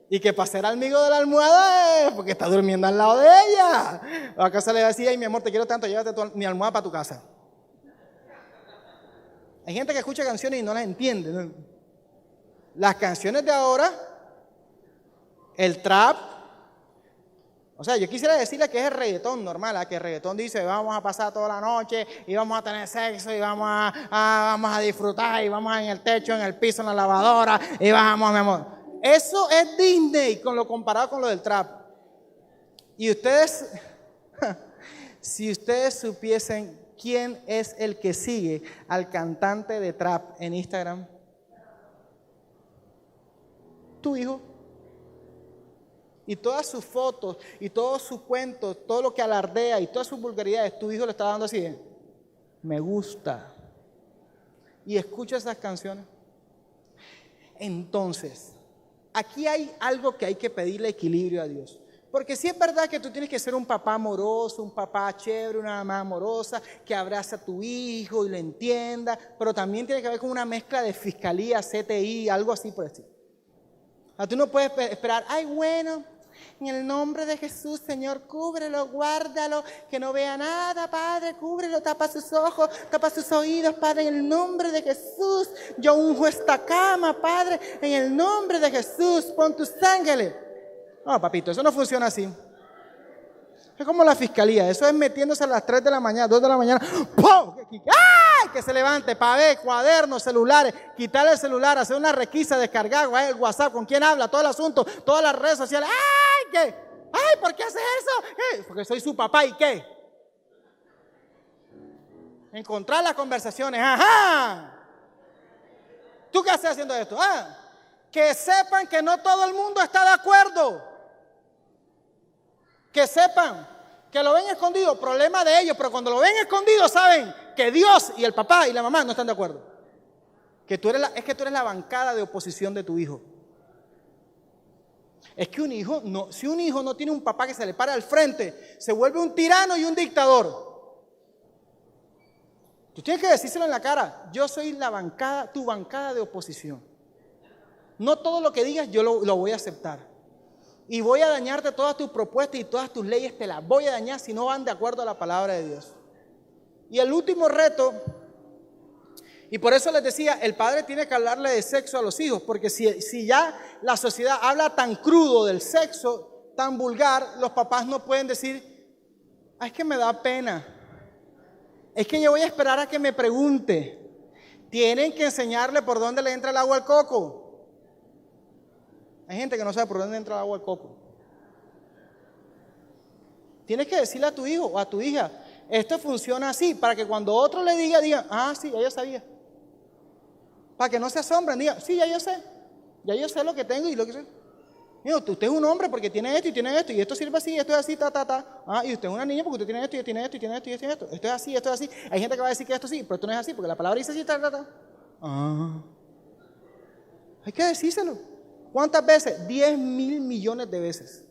Y que para ser amigo de la almohada es porque está durmiendo al lado de ella. ¿O acaso le va a decir, ay mi amor, te quiero tanto, llévate mi almohada para tu casa? Hay gente que escucha canciones y no las entiende, ¿no? Las canciones de ahora, el trap, o sea, yo quisiera decirle que es el reggaetón normal, que el reggaetón dice, vamos a pasar toda la noche y vamos a tener sexo y vamos a disfrutar y vamos en el techo, en el piso, en la lavadora y vamos, mi amor. Eso es Disney con lo comparado con lo del trap. Y ustedes, si ustedes supiesen quién es el que sigue al cantante de trap en Instagram, tu hijo. Y todas sus fotos, y todos sus cuentos, todo lo que alardea y todas sus vulgaridades, tu hijo le está dando así, me gusta. Y escucha esas canciones. Entonces, aquí hay algo que hay que pedirle equilibrio a Dios. Porque sí es verdad que tú tienes que ser un papá amoroso, un papá chévere, una mamá amorosa, que abraza a tu hijo y lo entienda, pero también tiene que haber como una mezcla de fiscalía, CTI, algo así por decir. Tú no puedes esperar, ay bueno, en el nombre de Jesús, Señor, cúbrelo, guárdalo, que no vea nada, Padre, cúbrelo, tapa sus ojos, tapa sus oídos, Padre, en el nombre de Jesús, yo unjo esta cama, Padre, en el nombre de Jesús, pon tus ángeles. No, papito, eso no funciona así. Es como la fiscalía, eso es metiéndose a las 3 de la mañana, 2 de la mañana, ¡pum! ¡Ay! Que se levante para ver cuadernos, celulares, quitarle el celular, hacer una requisa, descargar el WhatsApp, con quién habla, todo el asunto, todas las redes sociales. ¡Ay! ¿Qué? ¡Ay! ¿Por qué haces eso? ¿Qué? Porque soy su papá, ¿y qué? Encontrar las conversaciones, ¡ajá! ¿Tú qué haces haciendo esto? ¿Ah? Que sepan que no todo el mundo está de acuerdo. Que sepan que lo ven escondido, problema de ellos, pero cuando lo ven escondido saben que Dios y el papá y la mamá no están de acuerdo. Que tú eres la bancada de oposición de tu hijo. Es que si un hijo no tiene un papá que se le para al frente, se vuelve un tirano y un dictador. Tú tienes que decírselo en la cara, yo soy tu bancada de oposición. No todo lo que digas yo lo voy a aceptar. Y voy a dañarte todas tus propuestas y todas tus leyes, te las voy a dañar si no van de acuerdo a la palabra de Dios. Y el último reto, y por eso les decía, el padre tiene que hablarle de sexo a los hijos, porque si ya la sociedad habla tan crudo del sexo, tan vulgar, los papás no pueden decir, es que me da pena, es que yo voy a esperar a que me pregunte. Tienen que enseñarle por dónde le entra el agua al coco. Hay gente que no sabe por dónde entra el agua al coco. Tienes que decirle a tu hijo o a tu hija, esto funciona así, para que cuando otro le diga, ah, sí, ya yo sabía. Para que no se asombren, diga, sí, ya yo sé lo que tengo y lo que sé. Mira, usted es un hombre porque tiene esto, y esto sirve así, esto es así, Ah, y usted es una niña porque usted tiene esto, y tiene esto, y tiene esto, y tiene esto. Esto es así, esto es así. Hay gente que va a decir que esto sí, pero esto no es así, porque la palabra dice así, Ah. Hay que decírselo. ¿Cuántas veces? 10.000 millones de veces.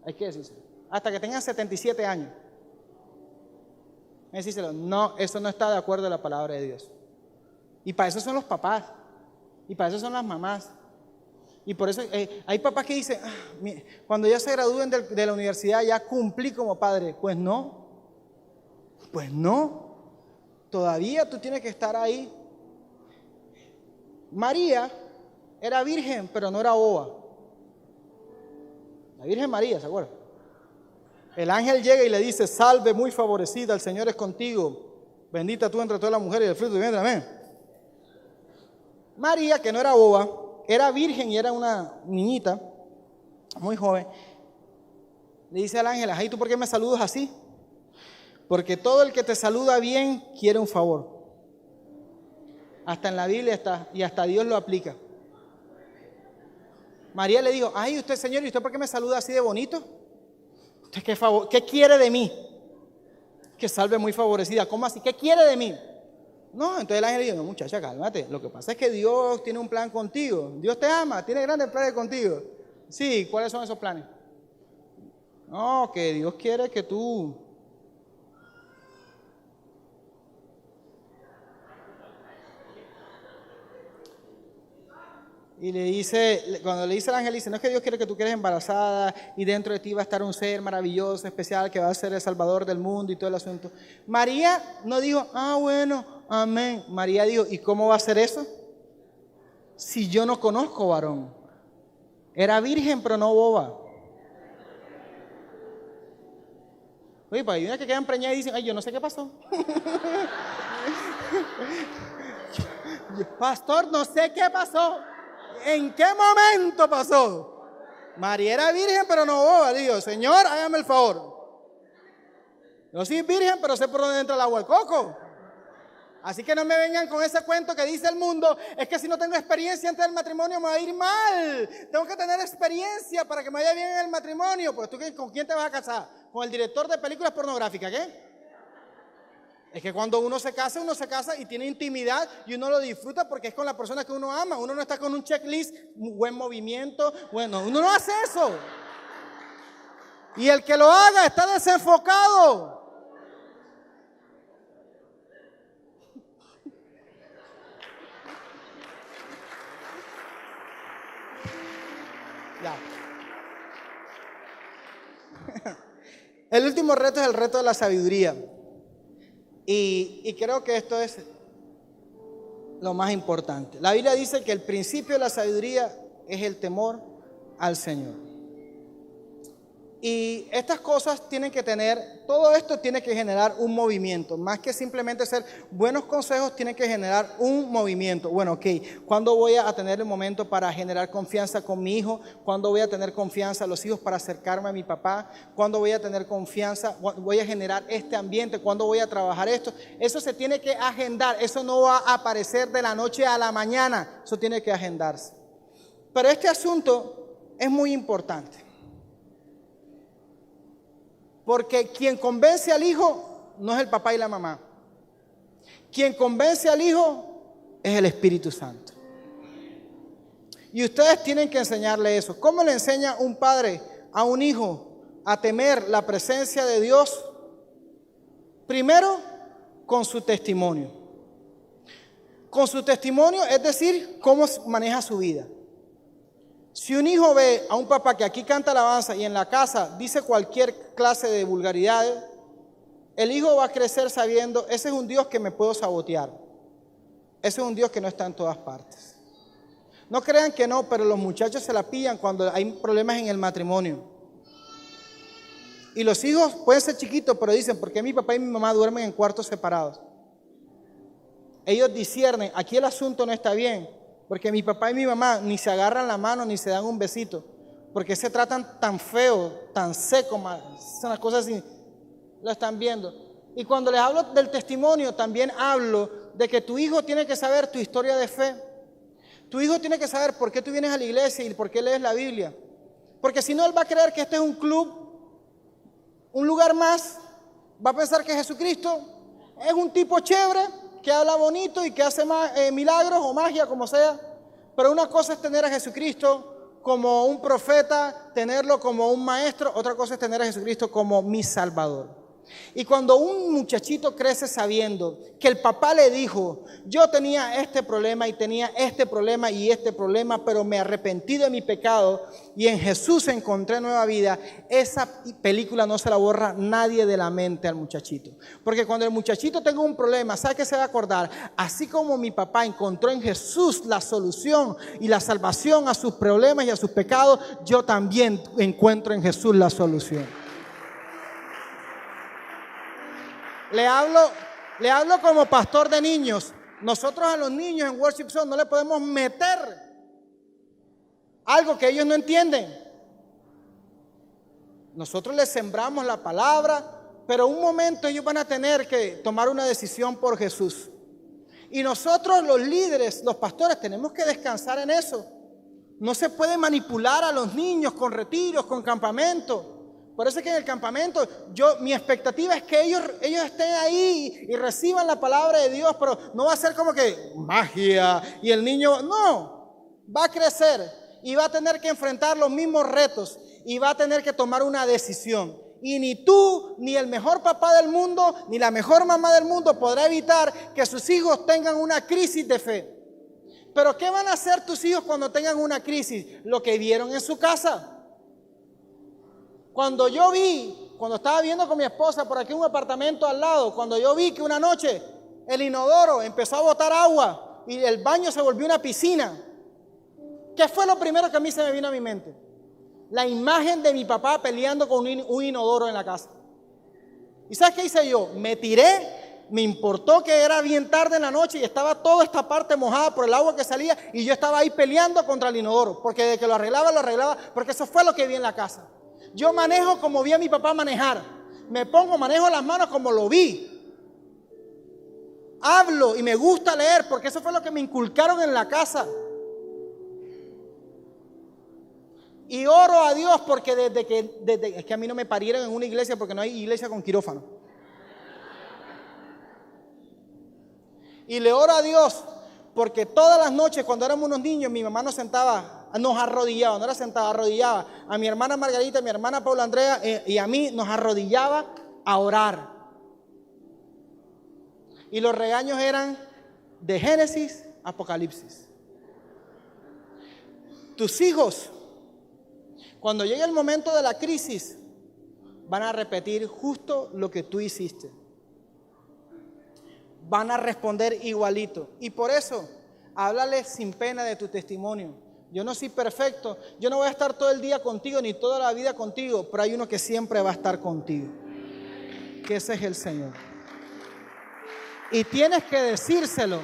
Hay que decírselo. Hasta que tengan 77 años. Hay que decírselo. No, eso no está de acuerdo a la palabra de Dios. Y para eso son los papás. Y para eso son las mamás. Y por eso hay papás que dicen, cuando ya se gradúen de la universidad ya cumplí como padre. Pues no. Todavía tú tienes que estar ahí. María era virgen, pero no era boba. La Virgen María, ¿se acuerdan? El ángel llega y le dice, salve muy favorecida, el Señor es contigo. Bendita tú entre todas las mujeres y el fruto de tu vientre, amén. María, que no era boba, era virgen y era una niñita, muy joven. Le dice al ángel, ¿y tú por qué me saludas así? Porque todo el que te saluda bien quiere un favor. Hasta en la Biblia está, y hasta Dios lo aplica. María le dijo, usted Señor, ¿y usted por qué me saluda así de bonito? ¿Usted qué quiere de mí? Que salve muy favorecida. ¿Cómo así? ¿Qué quiere de mí? No, entonces el ángel dijo, no, muchacha, cálmate. Lo que pasa es que Dios tiene un plan contigo. Dios te ama, tiene grandes planes contigo. Sí, ¿cuáles son esos planes? No, que Dios quiere que tú... Y le dice, cuando le dice el ángel, dice, no es que Dios quiere que tú quedes embarazada y dentro de ti va a estar un ser maravilloso, especial, que va a ser el salvador del mundo y todo el asunto. María no dijo, bueno, amén. María dijo, ¿y cómo va a ser eso? Si yo no conozco varón. Era virgen, pero no boba. Oye, pues hay una que quedan preñadas y dicen, ay, yo no sé qué pasó. Pastor, no sé qué pasó. ¿En qué momento pasó? María era virgen, pero no boba. Digo, Señor, hágame el favor. Yo soy virgen, pero sé por dónde entra el agua del coco. Así que no me vengan con ese cuento que dice el mundo, es que si no tengo experiencia antes del matrimonio me va a ir mal. Tengo que tener experiencia para que me vaya bien en el matrimonio. Pues tú, ¿con quién te vas a casar? ¿Con el director de películas pornográficas? ¿Qué? Es que cuando uno se casa y tiene intimidad y uno lo disfruta porque es con la persona que uno ama. Uno no está con un checklist, un buen movimiento. Bueno, uno no hace eso. Y el que lo haga está desenfocado. Ya. El último reto es el reto de la sabiduría. Y creo que esto es lo más importante. La Biblia dice que el principio de la sabiduría es el temor al Señor. Y estas cosas tienen que tener, todo esto tiene que generar un movimiento. Más que simplemente ser buenos consejos, tiene que generar un movimiento. Bueno, ok, ¿cuándo voy a tener el momento para generar confianza con mi hijo? ¿Cuándo voy a tener confianza a los hijos para acercarme a mi papá? ¿Cuándo voy a tener confianza? ¿Voy a generar este ambiente? ¿Cuándo voy a trabajar esto? Eso se tiene que agendar. Eso no va a aparecer de la noche a la mañana. Eso tiene que agendarse. Pero este asunto es muy importante. Porque quien convence al hijo no es el papá y la mamá. Quien convence al hijo es el Espíritu Santo. Y ustedes tienen que enseñarle eso. ¿Cómo le enseña un padre a un hijo a temer la presencia de Dios? Primero, con su testimonio. Con su testimonio, es decir, cómo maneja su vida. Si un hijo ve a un papá que aquí canta alabanza y en la casa dice cualquier clase de vulgaridades, el hijo va a crecer sabiendo, ese es un Dios que me puedo sabotear. Ese es un Dios que no está en todas partes. No crean que no, pero los muchachos se la pillan cuando hay problemas en el matrimonio. Y los hijos pueden ser chiquitos, pero dicen, ¿por qué mi papá y mi mamá duermen en cuartos separados? Ellos disciernen, aquí el asunto no está bien. Porque mi papá y mi mamá ni se agarran la mano ni se dan un besito. Porque se tratan tan feo, tan seco, son las cosas así. Lo están viendo. Y cuando les hablo del testimonio, también hablo de que tu hijo tiene que saber tu historia de fe. Tu hijo tiene que saber por qué tú vienes a la iglesia y por qué lees la Biblia. Porque si no, él va a creer que este es un club, un lugar más. Va a pensar que Jesucristo es un tipo chévere, que habla bonito y que hace milagros o magia, como sea. Pero una cosa es tener a Jesucristo como un profeta, tenerlo como un maestro. Otra cosa es tener a Jesucristo como mi Salvador. Y cuando un muchachito crece sabiendo que el papá le dijo, yo tenía este problema y tenía este problema y este problema, pero me arrepentí de mi pecado y en Jesús encontré nueva vida, esa película no se la borra nadie de la mente al muchachito. Porque cuando el muchachito tenga un problema, ¿sabe qué se va a acordar? Así como mi papá encontró en Jesús la solución y la salvación a sus problemas y a sus pecados, yo también encuentro en Jesús la solución. Le hablo como pastor de niños. Nosotros a los niños en Worship Zone no le podemos meter algo que ellos no entienden. Nosotros les sembramos la palabra, pero un momento ellos van a tener que tomar una decisión por Jesús. Y nosotros los líderes, los pastores, tenemos que descansar en eso. No se puede manipular a los niños con retiros, con campamentos. Por eso es que en el campamento, mi expectativa es que ellos estén ahí y reciban la palabra de Dios, pero no va a ser como que magia y el niño, no, va a crecer y va a tener que enfrentar los mismos retos y va a tener que tomar una decisión. Y ni tú, ni el mejor papá del mundo, ni la mejor mamá del mundo podrá evitar que sus hijos tengan una crisis de fe. Pero ¿qué van a hacer tus hijos cuando tengan una crisis? Lo que vieron en su casa. Cuando estaba viendo con mi esposa por aquí un apartamento al lado, cuando yo vi que una noche el inodoro empezó a botar agua y el baño se volvió una piscina, ¿qué fue lo primero que a mí se me vino a mi mente? La imagen de mi papá peleando con un inodoro en la casa. ¿Y sabes qué hice yo? Me tiré, me importó que era bien tarde en la noche y estaba toda esta parte mojada por el agua que salía y yo estaba ahí peleando contra el inodoro, porque de que lo arreglaba, porque eso fue lo que vi en la casa. Yo manejo como vi a mi papá manejar. Manejo las manos como lo vi. Hablo y me gusta leer porque eso fue lo que me inculcaron en la casa. Y oro a Dios porque es que a mí no me parieron en una iglesia porque no hay iglesia con quirófano. Y le oro a Dios porque todas las noches cuando éramos unos niños mi mamá nos arrodillaba, no era sentada, arrodillaba a mi hermana Margarita, a mi hermana Paula Andrea y a mí nos arrodillaba a orar. Y los regaños eran de Génesis, Apocalipsis. Tus hijos, cuando llegue el momento de la crisis, van a repetir justo lo que tú hiciste. Van a responder igualito. Y por eso, háblale sin pena de tu testimonio. Yo no soy perfecto, yo no voy a estar todo el día contigo ni toda la vida contigo, pero hay uno que siempre va a estar contigo, que ese es el Señor. Y tienes que decírselo,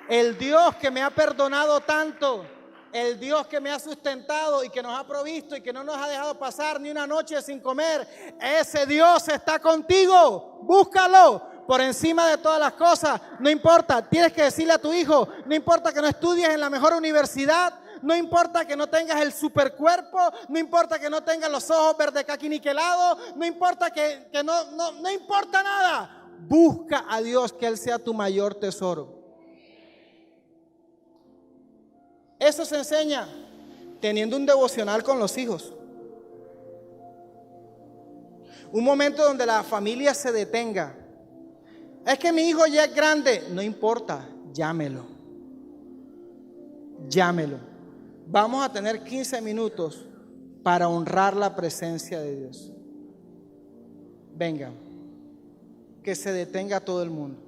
el Dios que me ha perdonado tanto, el Dios que me ha sustentado y que nos ha provisto y que no nos ha dejado pasar ni una noche sin comer, ese Dios está contigo, búscalo. Por encima de todas las cosas, no importa, tienes que decirle a tu hijo, no importa que no estudies en la mejor universidad, no importa que no tengas el supercuerpo, no importa que no tengas los ojos verde caqui niquelado, no importa que no importa nada. Busca a Dios, que Él sea tu mayor tesoro. Eso se enseña teniendo un devocional con los hijos. Un momento donde la familia se detenga. Es que mi hijo ya es grande. No importa, llámelo. Llámelo. Vamos a tener 15 minutos para honrar la presencia de Dios. Venga, que se detenga todo el mundo.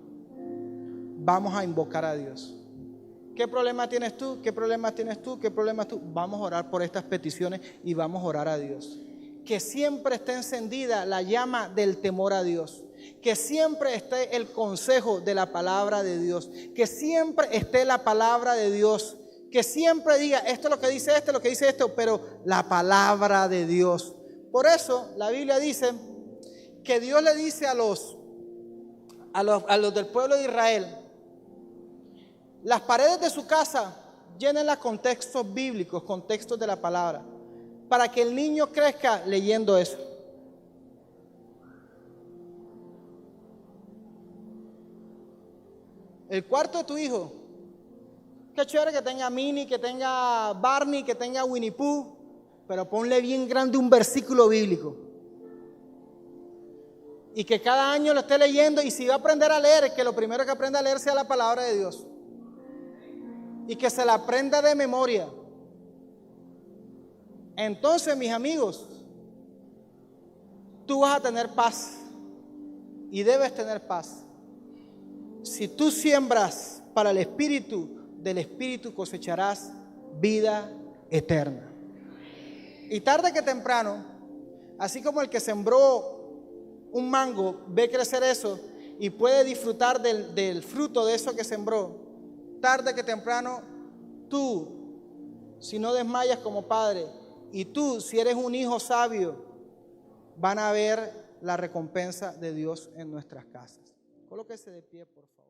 Vamos a invocar a Dios. ¿Qué problema tienes tú? ¿Qué problema tienes tú? ¿Qué problemas tú? Vamos a orar por estas peticiones y vamos a orar a Dios. Que siempre esté encendida la llama del temor a Dios. Que siempre esté el consejo de la palabra de Dios. Que siempre esté la palabra de Dios. Que siempre diga, esto es lo que dice esto, lo que dice esto, pero la palabra de Dios. Por eso la Biblia dice que Dios le dice a los del pueblo de Israel, las paredes de su casa llénenlas con textos bíblicos, con textos de la palabra, para que el niño crezca leyendo eso. El cuarto de tu hijo, qué chévere que tenga Minnie, que tenga Barney, que tenga Winnie Pooh, pero ponle bien grande un versículo bíblico. Y que cada año lo esté leyendo, y si va a aprender a leer, que lo primero que aprenda a leer sea la palabra de Dios. Y que se la aprenda de memoria. Entonces, mis amigos, tú vas a tener paz. Y debes tener paz. Si tú siembras para el Espíritu, del Espíritu cosecharás vida eterna. Y tarde que temprano, así como el que sembró un mango ve crecer eso y puede disfrutar del fruto de eso que sembró, tarde que temprano tú, si no desmayas como padre, y tú, si eres un hijo sabio, van a ver la recompensa de Dios en nuestras casas. Colóquese de pie, por favor.